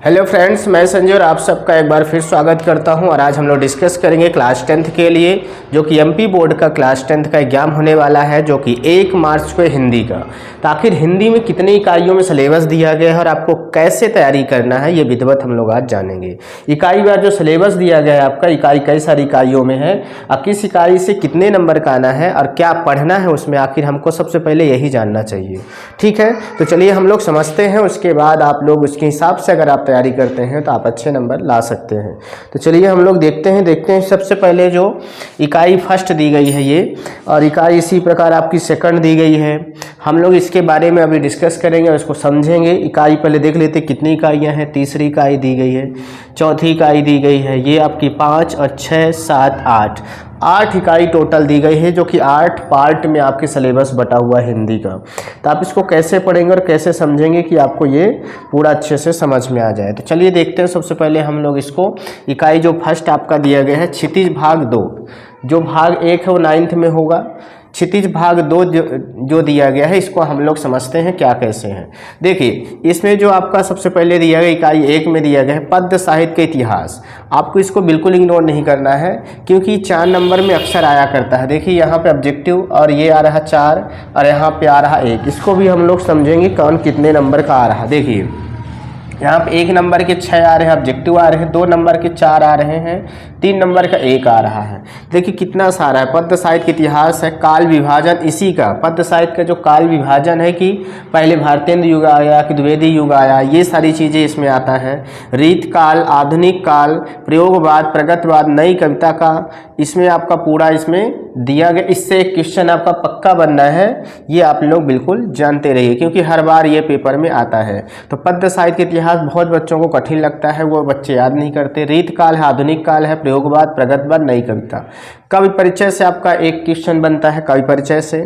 Hello friends, मैं संजय और आप सबका एक बार फिर स्वागत करता हूं। और आज हम लोग डिस्कस करेंगे क्लास 10th के लिए जो कि एमपी बोर्ड का क्लास 10th का एग्जाम होने वाला है, जो कि 1 मार्च को हिंदी का। तो आखिर हिंदी में कितनी इकाइयों में सिलेबस दिया गया है और आपको कैसे तैयारी करना है, ये विधिवत हम लोग आज जानेंगे। इकाई बार जो सिलेबस दिया गया है आपका, इकाई कई सारी इकाइयों में है और किस इकाई से कितने नंबर का आना है और क्या पढ़ना है उसमें, आखिर हमको सबसे पहले यही जानना चाहिए। ठीक है, तो चलिए हम लोग समझते हैं, उसके बाद आप लोग उसके हिसाब से अगर आप तैयारी करते हैं तो आप अच्छे नंबर ला सकते हैं। तो चलिए हम लोग देखते हैं सबसे पहले जो इकाई फर्स्ट दी गई है ये, और इकाई इसी प्रकार आपकी सेकंड दी गई है। हम लोग इसके बारे में अभी डिस्कस करेंगे और इसको समझेंगे। इकाई पहले देख लेते कितनी इकाइयाँ हैं। तीसरी इकाई दी गई है, चौथी इकाई दी गई है, ये आपकी 5 और 6 7 8 इकाई टोटल दी गई है, जो कि 8 पार्ट में आपके सिलेबस बटा हुआ है हिंदी का। तो आप इसको कैसे पढ़ेंगे और कैसे समझेंगे कि आपको ये पूरा अच्छे से समझ में आ जाए। तो चलिए देखते हैं। सबसे पहले हम लोग इसको इकाई जो फर्स्ट आपका दिया गया है क्षितिज भाग 2, जो भाग 1 है वो 9th में होगा। क्षितिज भाग 2 जो दिया गया है, इसको हम लोग समझते हैं क्या कैसे हैं। देखिए इसमें जो आपका सबसे पहले दिया गया इकाई 1 में दिया गया है पद्य साहित्य का इतिहास। आपको इसको बिल्कुल इग्नोर नहीं करना है, क्योंकि 4 नंबर में अक्सर आया करता है। देखिए यहाँ पे ऑब्जेक्टिव और ये आ रहा 4 और यहाँ पे आ रहा 1। इसको भी हम लोग समझेंगे कौन कितने नंबर का आ रहा। देखिए यहाँ पे 1 नंबर के 6 आ रहे हैं, ऑब्जेक्टिव आ रहे हैं, 2 नंबर के 4 आ रहे हैं, 3 नंबर का 1 आ रहा है। देखिए कितना सारा है। पद्य साहित्य का इतिहास है, काल विभाजन इसी का, पद्य साहित्य का जो काल विभाजन है कि पहले भारतेंद्र युग आया कि द्विवेदी युग आया, ये सारी चीज़ें इसमें आता है। रीत काल, आधुनिक काल, प्रयोगवाद, प्रगतवाद, नई कविता का इसमें आपका पूरा इसमें दिया गया। इससे एक क्वेश्चन आपका पक्का बनना है, ये आप लोग बिल्कुल जानते रहिए, क्योंकि हर बार ये पेपर में आता है। तो पद्य साहित्य का इतिहास बहुत बच्चों को कठिन लगता है, वो बच्चे याद नहीं करते। रीत काल है, आधुनिक काल है, प्रयोगवाद, प्रगतवाद, नई कविता। कवि परिचय से आपका एक क्वेश्चन बनता है, कवि परिचय से।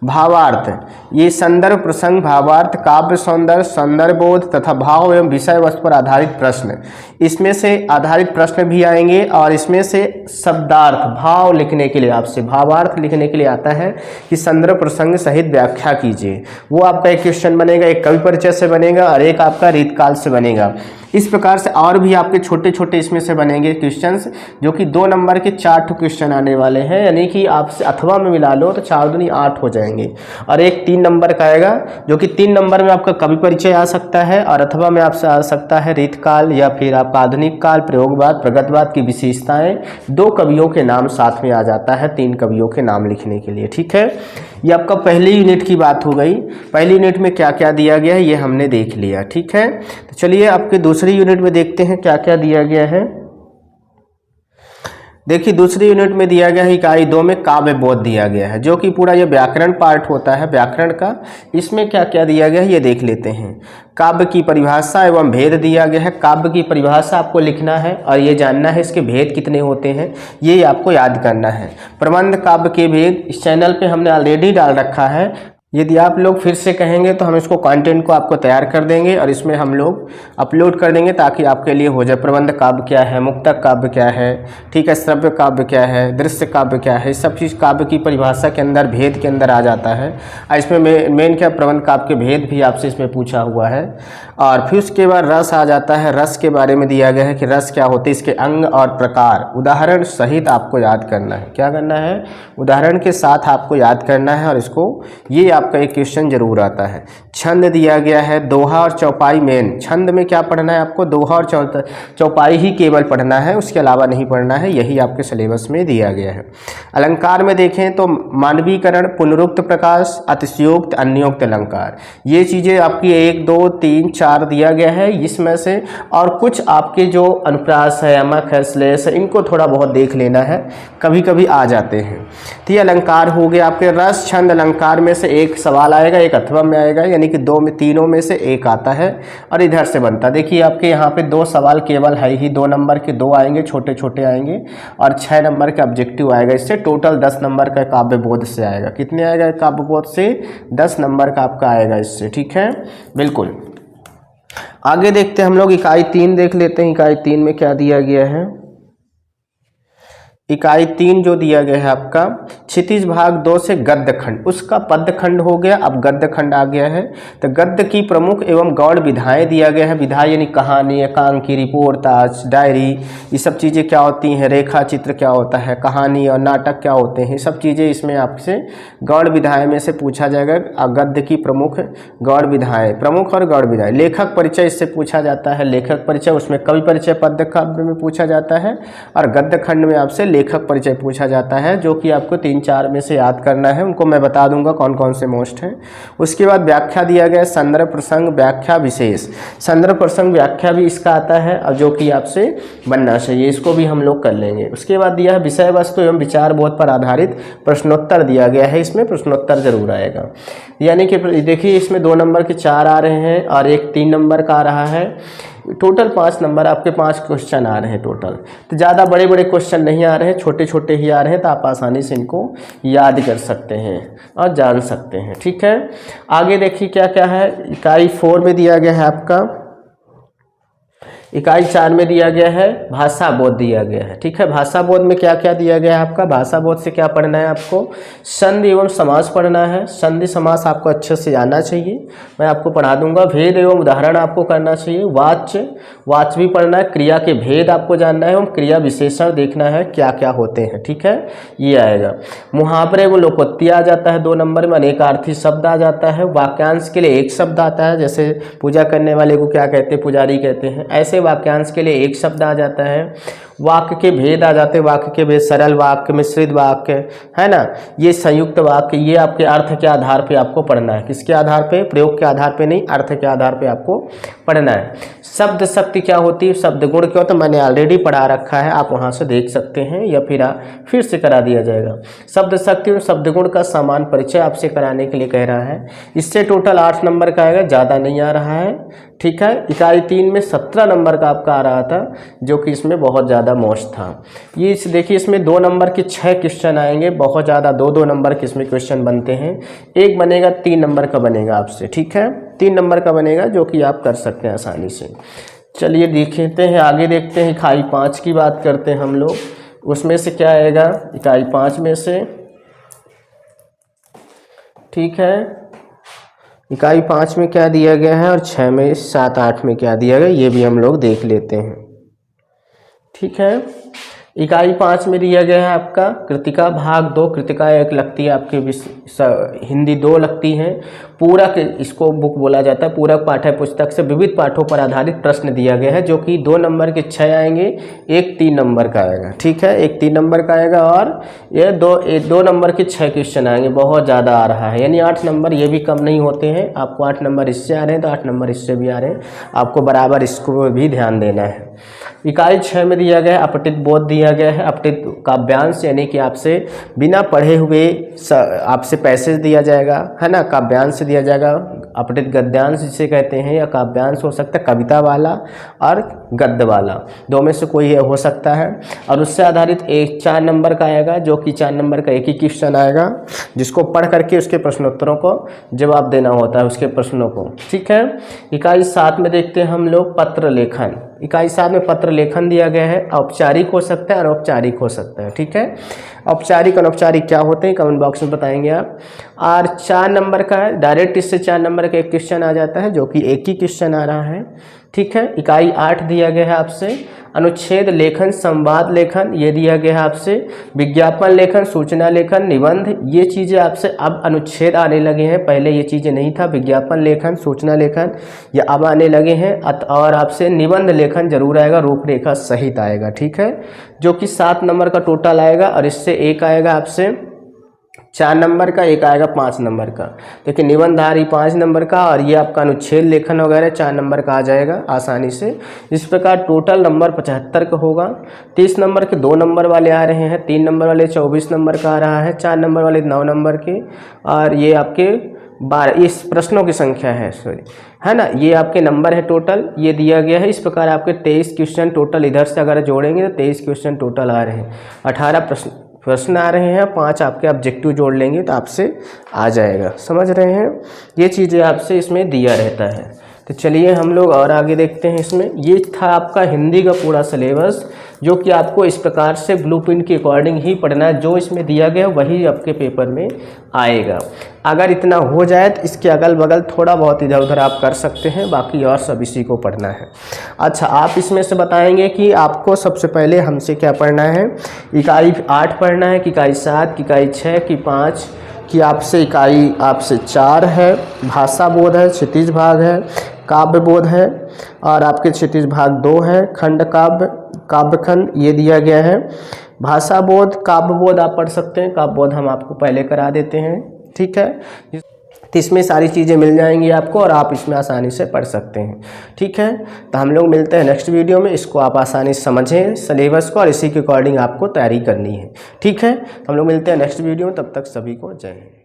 भावार्थ, ये संदर्भ, प्रसंग, भावार्थ, काव्य सौंदर्य, संदर्भबोध तथा भाव एवं विषय वस्तु पर आधारित प्रश्न, इसमें से आधारित प्रश्न भी आएंगे। और इसमें से शब्दार्थ, भाव लिखने के लिए आपसे भावार्थ लिखने के लिए आता है कि संदर्भ प्रसंग सहित व्याख्या कीजिए। वो आपका एक क्वेश्चन बनेगा, एक कवि परिचय से बनेगा और एक आपका रीतकाल से बनेगा। इस प्रकार से और भी आपके छोटे छोटे इसमें से बनेंगे क्वेश्चंस, जो कि 2 नंबर के 4 क्वेश्चन आने वाले हैं। यानी कि आपसे अथवा में मिला लो तो 4 दूनी 8 हो जाएंगे। और एक 3 नंबर का आएगा, जो कि 3 नंबर में आपका कवि परिचय आ सकता है और अथवा में आपसे आ सकता है रीतकाल या फिर आपका आधुनिक काल, प्रयोगवाद, प्रगतवाद की विशेषताएं। 2 कवियों के नाम साथ में आ जाता है, 3 कवियों के नाम लिखने के लिए। ठीक है, ये आपका पहली यूनिट की बात हो गई। पहली यूनिट में क्या क्या दिया गया है ये हमने देख लिया। ठीक है, तो चलिए आपके दूसरी यूनिट में देखते हैं क्या क्या दिया गया है। देखिए दूसरी यूनिट में दिया गया है इकाई 2 में काव्य बोध दिया गया है, जो कि पूरा ये व्याकरण पार्ट होता है व्याकरण का। इसमें क्या क्या दिया गया है ये देख लेते हैं। काव्य की परिभाषा एवं भेद दिया गया है। काव्य की परिभाषा आपको लिखना है और ये जानना है इसके भेद कितने होते हैं, ये आपको याद करना है। प्रबंध काव्य के भेद इस चैनल पे हमने ऑलरेडी डाल रखा है। यदि आप लोग फिर से कहेंगे तो हम इसको कंटेंट को आपको तैयार कर देंगे और इसमें हम लोग अपलोड कर देंगे, ताकि आपके लिए हो जाए। प्रबंध काव्य क्या है, मुक्तक काव्य क्या है, ठीक है, श्रव्य काव्य क्या है, दृश्य काव्य क्या है, सब चीज़ काव्य की परिभाषा के अंदर, भेद के अंदर आ जाता है। और इसमें मेन क्या, प्रबंध काव्य के भेद भी आपसे इसमें पूछा हुआ है। और फिर उसके बाद रस आ जाता है। रस के बारे में दिया गया है कि रस क्या होते हैं, इसके अंग और प्रकार उदाहरण सहित आपको याद करना है। क्या करना है, उदाहरण के साथ आपको याद करना है। और इसको ये आपका एक क्वेश्चन जरूर आता है। छंद दिया गया है, दोहा और चौपाई मेन। छंद में क्या पढ़ना है आपको, दोहा और चौपाई ही केवल पढ़ना है, उसके अलावा नहीं पढ़ना है, यही आपके सिलेबस में दिया गया है। अलंकार में देखें तो मानवीकरण, पुनरुक्त प्रकाश, अतिशयोक्त, अन्योक्त अलंकार, ये चीज़ें आपकी 1 2 3 4 दिया गया है इसमें से। और कुछ आपके जो अनुप्रास है, यमक है, श्लेष है, इनको थोड़ा बहुत देख लेना है, कभी कभी आ जाते हैं। तो ये अलंकार हो गए आपके। रस छंद अलंकार में से एक सवाल आएगा, एक अथवा में आएगा, यानी कि 2 में तीनों में से एक आता है और इधर से बनता है। देखिए आपके यहाँ पे 2 सवाल केवल है ही, 2 नंबर के 2 आएंगे, छोटे छोटे आएंगे, और 6 नंबर का ऑब्जेक्टिव आएगा। इससे टोटल 10 नंबर का काव्य बोध से आएगा। कितने आएगा काव्य बोध से, 10 नंबर का आपका आएगा इससे। ठीक है, बिल्कुल। आगे देखते हैं हम लोग, इकाई 3 देख लेते हैं। इकाई 3 में क्या दिया गया है। इकाई 3 जो दिया गया है आपका क्षितिज भाग 2 से गद्य खंड, उसका पद्य खंड हो गया, अब गद्य खंड आ गया है। तो गद्य की प्रमुख एवं गौड़ विधाएं दिया गया है। विधा यानी कहानी, एकांकी, रिपोर्टाज, डायरी, ये सब चीज़ें क्या होती हैं, रेखा चित्र क्या होता है, कहानी और नाटक क्या होते हैं, सब चीज़ें इसमें आपसे गौड़ विधाएं में से पूछा जाएगा। गद्य की प्रमुख गौड़ विधाएं, प्रमुख और गौड़ विधाएं। लेखक परिचय इससे पूछा जाता है, लेखक परिचय, उसमें कवि परिचय पद्य काव्य में पूछा जाता है, और गद्य खंड में आपसे लेखक परिचय पूछा जाता है, जो कि आपको 3-4 में से याद करना है। उनको मैं बता दूंगा कौन कौन से मोस्ट हैं। उसके बाद व्याख्या दिया गया, संदर्भ प्रसंग व्याख्या विशेष, संदर्भ प्रसंग व्याख्या भी इसका आता है, और जो कि आपसे बनना चाहिए, इसको भी हम लोग कर लेंगे। उसके बाद दिया है विषय वस्तु एवं विचार बोध पर आधारित प्रश्नोत्तर दिया गया है, इसमें प्रश्नोत्तर जरूर आएगा। यानी कि देखिए इसमें 2 नंबर के 4 आ रहे हैं और एक 3 नंबर का आ रहा है। टोटल 5 नंबर आपके 5 क्वेश्चन आ रहे हैं टोटल। तो ज़्यादा बड़े बड़े क्वेश्चन नहीं आ रहे हैं, छोटे छोटे ही आ रहे हैं, तो आप आसानी से इनको याद कर सकते हैं और जान सकते हैं। ठीक है, आगे देखिए क्या क्या है। इकाई 4 में दिया गया है आपका, इकाई 4 में दिया गया है भाषा बोध दिया गया है। ठीक है, भाषा बोध में क्या क्या दिया गया है आपका, भाषा बोध से क्या पढ़ना है आपको, संधि एवं समास पढ़ना है। संधि समास आपको अच्छे से आना चाहिए, मैं आपको पढ़ा दूंगा। भेद एवं उदाहरण आपको करना चाहिए। वाच्य, वाच्य भी पढ़ना है। क्रिया के भेद आपको जानना है एवं क्रिया विशेषण देखना है क्या क्या होते हैं। ठीक है, ये आएगा। मुहावरे एवं लोकोक्ति आ जाता है 2 नंबर में। अनेकार्थी शब्द आ जाता है। वाक्यांश के लिए एक शब्द आता है, जैसे पूजा करने वाले को क्या कहते हैं, पुजारी कहते हैं। ऐसे वाक्यांश के लिए एक शब्द आ जाता है। वाक्य के भेद आ जाते हैं। वाक्य के भेद, सरल वाक्य, मिश्रित वाक्य, है ना, ये संयुक्त वाक्य, ये आपके अर्थ के आधार पे आपको पढ़ना है। किसके आधार पे, प्रयोग के आधार पे नहीं, अर्थ के आधार पे आपको पढ़ना है। शब्द शक्ति क्या होती है, शब्द गुण क्या होता है, मैंने ऑलरेडी पढ़ा रखा है, आप वहाँ से देख सकते हैं, या फिर से करा दिया जाएगा। शब्द शक्ति और शब्द गुण का समान परिचय आपसे कराने के लिए कह रहा है। इससे टोटल 8 नंबर का आएगा, ज़्यादा नहीं आ रहा है। ठीक है, इकाई 3 में 17 नंबर का आपका आ रहा था, जो कि इसमें बहुत ज़्यादा मोस्ट था। ये देखिए इसमें 2 नंबर के 6 क्वेश्चन आएंगे, बहुत ज़्यादा 2-2 नंबर के इसमें क्वेश्चन बनते हैं। एक बनेगा 3 नंबर का बनेगा आपसे। ठीक है, 3 नंबर का बनेगा, जो कि आप कर सकते हैं आसानी से। चलिए देखते हैं, आगे देखते हैं। इकाई 5 की बात करते हैं हम लोग, उसमें से क्या आएगा इकाई 5 में से। ठीक है, इकाई 5 में क्या दिया गया है और 6 में 7, 8 में क्या दिया गया, ये भी हम लोग देख लेते हैं। ठीक है, इकाई 5 में दिया गया है आपका कृतिका भाग 2। कृतिका एक लगती है आपके हिंदी 2 लगती हैं। पूरक इसको बुक बोला जाता है। पूरक पाठ्य पुस्तक से विविध पाठों पर आधारित प्रश्न दिया गया है, जो कि 2 नंबर के 6 आएंगे, एक 3 नंबर का आएगा। ठीक है, एक 3 नंबर का आएगा, और ये 2 नंबर के 6 क्वेश्चन आएंगे। बहुत ज़्यादा आ रहा है, यानी 8 नंबर, ये भी कम नहीं होते हैं। आपको 8 नंबर इससे आ रहे हैं तो 8 नंबर इससे भी आ रहे हैं, आपको बराबर इसको भी ध्यान देना है। इकाई 6 में दिया गया है अपठित बोध दिया गया है। अपठित काव्यांश यानी कि आपसे बिना पढ़े हुए आपसे पैसेज दिया जाएगा, है ना, काव्यांश दिया जाएगा। अपठित गद्यांश जिसे कहते हैं, या काव्यांश हो सकता है कविता वाला और गद्य वाला, 2 में से कोई हो सकता है। और उससे आधारित एक 4 नंबर का आएगा, जो कि 4 नंबर का एक ही क्वेश्चन आएगा, जिसको पढ़ करके उसके प्रश्नोत्तरों को जवाब देना होता है, उसके प्रश्नों को। ठीक है, इकाई 7 में देखते हैं हम लोग पत्र लेखन। इकाई 7 में पत्र लेखन दिया गया है। औपचारिक हो सकता है, अनौपचारिक हो सकता है। ठीक है, औपचारिक अनौपचारिक क्या होते हैं कमेंट बॉक्स में बताएंगे आप। और 4 नंबर का है, डायरेक्ट इससे 4 नंबर का एक क्वेश्चन आ जाता है, जो कि एक ही क्वेश्चन आ रहा है। ठीक है, इकाई 8 दिया गया है आपसे अनुच्छेद लेखन, संवाद लेखन, ये दिया गया है आपसे विज्ञापन लेखन, सूचना लेखन, निबंध, ये चीज़ें आपसे अब अनुच्छेद आने लगे हैं। पहले ये चीज़ें नहीं था, विज्ञापन लेखन, सूचना लेखन, ये अब आने लगे हैं। और आपसे निबंध लेखन जरूर आएगा, रूपरेखा सहित आएगा। ठीक है, जो कि 7 नंबर का टोटल आएगा, और इससे एक आएगा आपसे 4 नंबर का, एक आएगा 5 नंबर का। देखिए निबंधारी 5 नंबर का, और ये आपका अनुच्छेद लेखन वगैरह 4 नंबर का आ जाएगा आसानी से। इस प्रकार टोटल नंबर 75 का होगा। 30 नंबर के 2 नंबर वाले आ रहे हैं, 3 नंबर वाले 24 नंबर का आ रहा है, 4 नंबर वाले 9 नंबर के, और ये आपके 12 इस प्रश्नों की संख्या है, सॉरी, है ना, ये आपके नंबर है टोटल, ये दिया गया है। इस प्रकार आपके 23 क्वेश्चन टोटल इधर से अगर जोड़ेंगे तो 23 क्वेश्चन टोटल आ रहे हैं। 18 प्रश्न आ रहे हैं, 5 आपके ऑब्जेक्टिव जोड़ लेंगे तो आपसे आ जाएगा। समझ रहे हैं, ये चीज़ें आपसे इसमें दिया रहता है। तो चलिए हम लोग और आगे देखते हैं। इसमें ये था आपका हिंदी का पूरा सिलेबस, जो कि आपको इस प्रकार से ब्लूप्रिंट के अकॉर्डिंग ही पढ़ना है, जो इसमें दिया गया वही आपके पेपर में आएगा। अगर इतना हो जाए तो इसके अगल बगल थोड़ा बहुत इधर उधर आप कर सकते हैं, बाकी और सब इसी को पढ़ना है। अच्छा, आप इसमें से बताएंगे कि आपको सबसे पहले हमसे क्या पढ़ना है, इकाई 8 पढ़ना है कि इकाई 7 की इकाई 6 की 5 की आपसे इकाई आपसे 4 है, भाषा बोध है, क्षितिज भाग है, काव्य बोध है और आपके क्षितिज भाग 2 है, खंड काव्य काव्यखंड ये दिया गया है। भाषा बोध काव्य बोध आप पढ़ सकते हैं, काव्य बोध हम आपको पहले करा देते हैं, ठीक है। तो इसमें सारी चीज़ें मिल जाएंगी आपको और आप इसमें आसानी से पढ़ सकते हैं, ठीक है। तो हम लोग मिलते हैं नेक्स्ट वीडियो में। इसको आप आसानी से समझें सिलेबस को और इसी के अकॉर्डिंग आपको तैयारी करनी है, ठीक है। तो हम लोग मिलते हैं नेक्स्ट वीडियो में, तब तक सभी को जय हिंद।